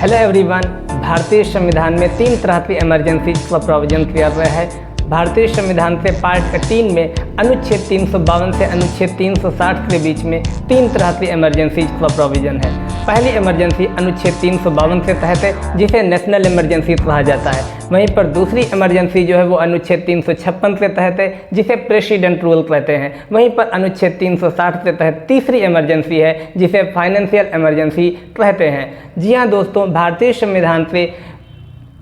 Hello everyone. भारतीय संविधान में 3 तरह की इमरजेंसी का प्रोविजन किया गया है। भारतीय संविधान से पार्ट 18 में अनुच्छेद 352 से अनुच्छेद 360 के बीच में 3 तरह की इमरजेंसी का प्रोविजन है। पहली इमरजेंसी अनुच्छेद 352 के तहत है, जिसे नेशनल इमरजेंसी कहा जाता है। वहीं पर दूसरी इमरजेंसी जो है वो अनुच्छेद 356 के तहत है, जिसे प्रेसिडेंट रूल कहते हैं। वहीं पर अनुच्छेद 360 के तहत तीसरी इमरजेंसी है, जिसे फाइनेंशियल इमरजेंसी कहते हैं। जी हाँ दोस्तों, भारतीय संविधान से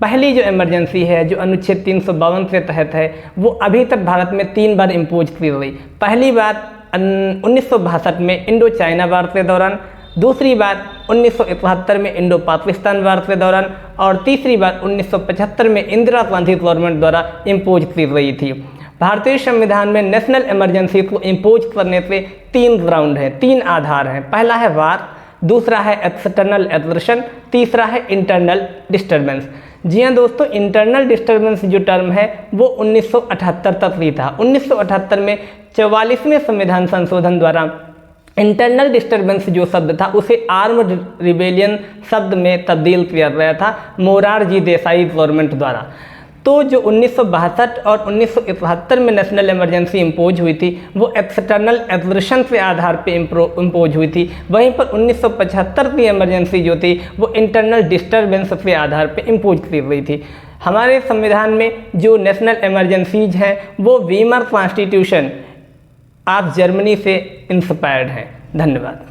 पहली जो इमरजेंसी है जो अनुच्छेद 352 के तहत है, वो अभी तक भारत में 3 बार इम्पोज की गई। पहली बार 1962 में इंडो चाइना वार के दौरान, दूसरी बार 1971 में इंडो पाकिस्तान वार के दौरान, और तीसरी बार 1975 में इंदिरा गांधी गवर्नमेंट द्वारा इम्पोज की गई थी। भारतीय संविधान में नेशनल इमरजेंसी को इम्पोज करने के 3 ग्राउंड हैं, 3 आधार हैं। पहला है वार, दूसरा है एक्सटर्नल एग्रेशन, तीसरा है इंटरनल डिस्टर्बेंस। जी हाँ दोस्तों, इंटरनल डिस्टर्बेंस जो टर्म है वो 1978 तक ही था। 1978 में 44वें संविधान संशोधन द्वारा इंटरनल डिस्टर्बेंस जो शब्द था उसे आर्म्ड रिबेलियन शब्द में तब्दील किया गया था मोरारजी देसाई गवर्नमेंट द्वारा। तो जो 1962 और 1971 में नेशनल इमरजेंसी इम्पोज हुई थी वो एक्सटर्नल एग्रेशन के आधार पे इम्पोज हुई थी। वहीं पर 1975 की इमरजेंसी जो थी वो इंटरनल डिस्टर्बेंस के आधार पे इम्पोज की गई थी। हमारे संविधान में जो नेशनल इमरजेंसीज हैं वो वीमर कॉन्स्टिट्यूशन ऑफ जर्मनी से इंस्पायर्ड हैं। धन्यवाद।